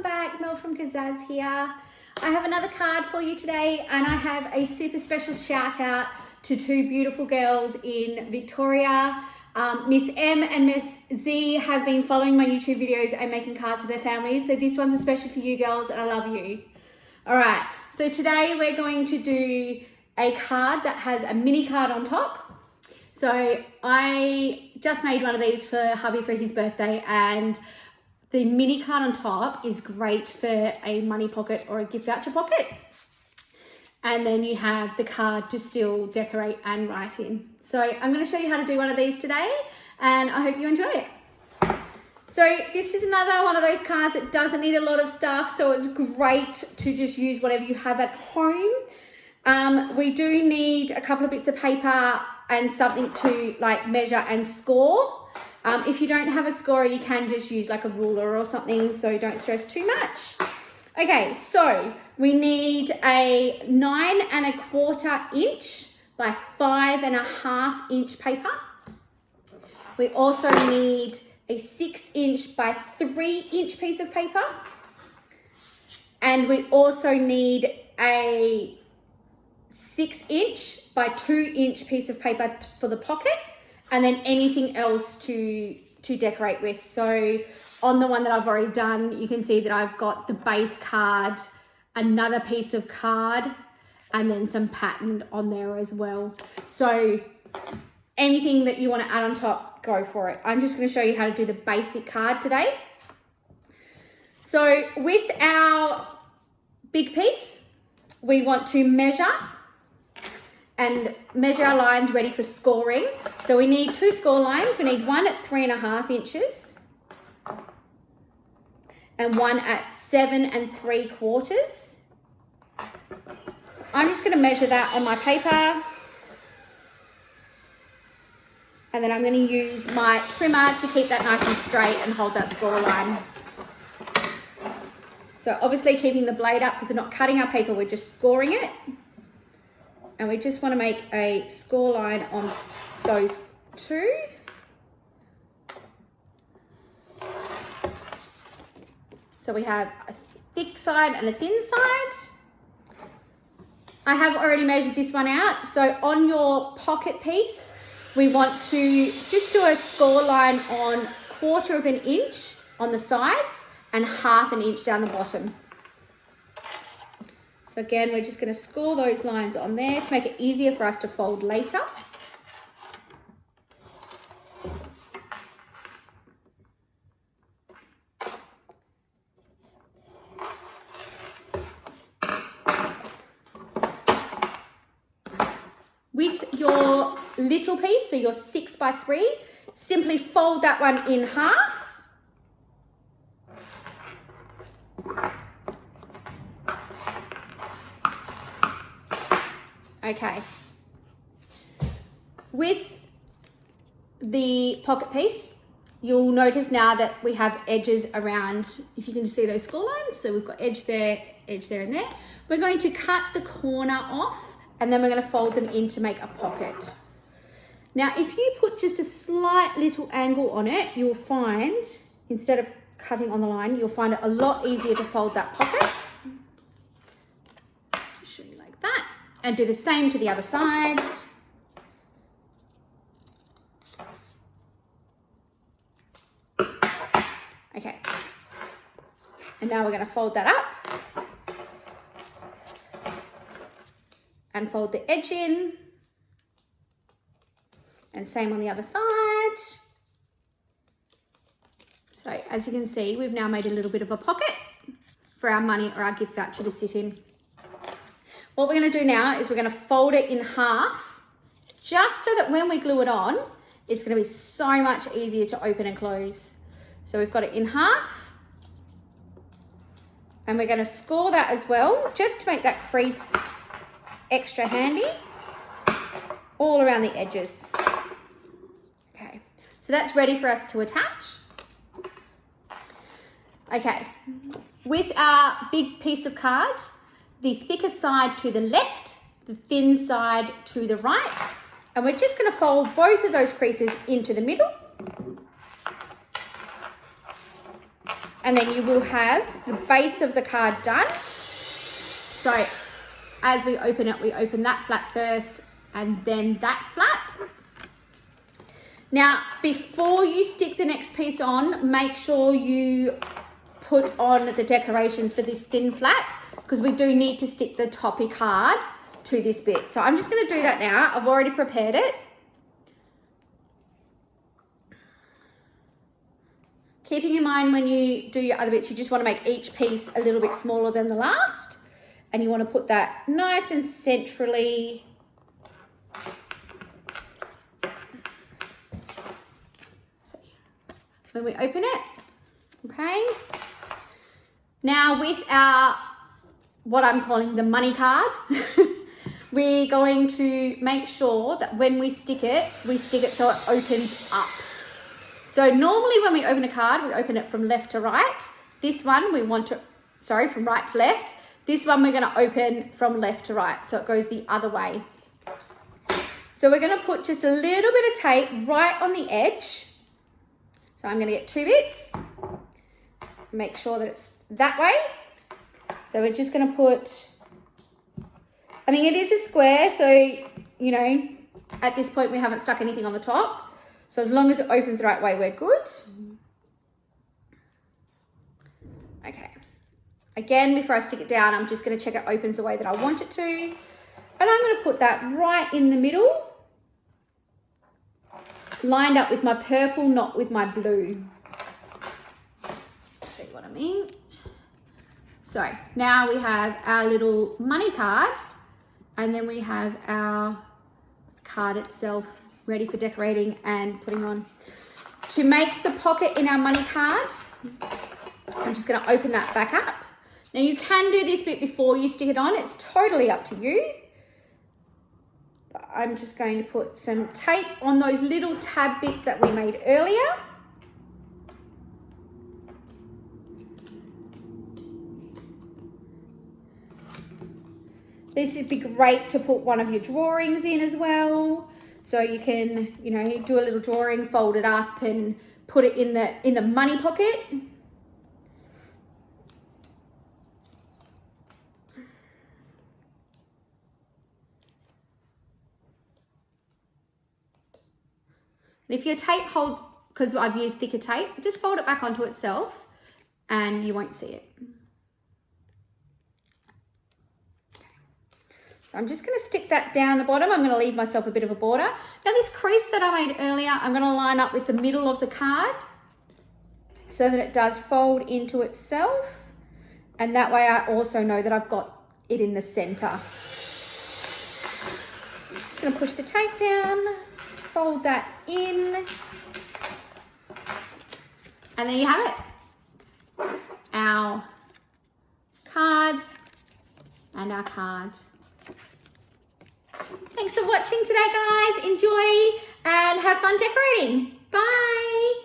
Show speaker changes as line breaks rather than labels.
welcome back. Mel from Kazaz here. I have another card for you today, and I have a super special shout out to two beautiful girls in Victoria. Miss M and Miss Z have been following my YouTube videos and making cards for their families, so this one's especially for you girls, and I love you. All right, so today we're going to do a card that has a mini card on top. So I just made one of these for hubby for his birthday, and the mini card on top is great for a money pocket or a gift voucher pocket. And then you have the card to still decorate and write in. So I'm going to show you how to do one of these today, and I hope you enjoy it. So this is another one of those cards that doesn't need a lot of stuff, so it's great to just use whatever you have at home. We do need a couple of bits of paper and something to like measure and score. If you don't have a scorer, you can just use like a ruler or something, so don't stress too much. Okay, so we need a 9 1/4 inch by 5 1/2 inch paper. We also need a 6 inch by 3 inch piece of paper. And we also need a 6 inch by 2 inch piece of paper for the pocket, and then anything else to decorate with. So on the one that I've already done, you can see that I've got the base card, another piece of card, and then some pattern on there as well. So anything that you want to add on top, go for it. I'm just going to show you how to do the basic card today. So with our big piece, we want to measure our lines ready for scoring. So we need 2 score lines. We need one at 3 1/2 inches and one at 7 3/4. I'm just going to measure that on my paper, and then I'm going to use my trimmer to keep that nice and straight and hold that score line. So obviously keeping the blade up because we're not cutting our paper, we're just scoring it. And we just want to make a score line on those two. So we have a thick side and a thin side. I have already measured this one out. So on your pocket piece, we want to just do a score line on 1/4 inch on the sides and 1/2 inch down the bottom. So again, we're just going to score those lines on there to make it easier for us to fold later. With your little piece, so your 6 by 3, simply fold that one in half. Okay. With the pocket piece, you'll notice now that we have edges around, if you can see those score lines. So we've got edge there, and there. We're going to cut the corner off, and then we're going to fold them in to make a pocket. Now, if you put just a slight little angle on it, you'll find, instead of cutting on the line, you'll find it a lot easier to fold that pocket. Just show you like that. And do the same to the other side. Okay. And now we're going to fold that up. And fold the edge in. And same on the other side. So as you can see, we've now made a little bit of a pocket for our money or our gift voucher to sit in. What we're going to do now is we're going to fold it in half, just so that when we glue it on, it's going to be so much easier to open and close. So we've got it in half, and we're going to score that as well, just to make that crease extra handy all around the edges. Okay, so that's ready for us to attach. Okay, with our big piece of card, the thicker side to the left, the thin side to the right, and we're just going to fold both of those creases into the middle. and then you will have the base of the card done. So as we open it, we open that flap first and then that flap. Now, before you stick the next piece on, make sure you put on the decorations for this thin flap, because we do need to stick the toppy card to this bit. So I'm just going to do that now. I've already prepared it. Keeping in mind when you do your other bits, you just want to make each piece a little bit smaller than the last. And you want to put that nice and centrally. So when we open it, okay. Now with our, what I'm calling the money card, we're going to make sure that when we stick it so it opens up. So normally when we open a card, we open it from left to right. This one we want to, from right to left. This one we're going to open from left to right, so it goes the other way. So we're going to put just a little bit of tape right on the edge. So I'm going to get 2 bits. Make sure that it's that way. So we're just going to put, I mean, it is a square, so, you know, at this point we haven't stuck anything on the top. So as long as it opens the right way, we're good. Okay. Again, before I stick it down, I'm just going to check it opens the way that I want it to. And I'm going to put that right in the middle, lined up with my purple, not with my blue. Show you what I mean. So now we have our little money card, and then we have our card itself ready for decorating and putting on. To make the pocket in our money card, I'm just going to open that back up. Now you can do this bit before you stick it on. It's totally up to you. But I'm just going to put some tape on those little tab bits that we made earlier. This would be great to put one of your drawings in as well. So you can, you know, do a little drawing, fold it up and put it in the money pocket. And if your tape hold, because I've used thicker tape, just fold it back onto itself and you won't see it. So I'm just going to stick that down the bottom. I'm going to leave myself a bit of a border. Now this crease that I made earlier, I'm going to line up with the middle of the card so that it does fold into itself. And that way I also know that I've got it in the center. Just going to push the tape down, fold that in. And there you have it. Our card and our card. Thanks for watching today, guys. Enjoy and have fun decorating. Bye.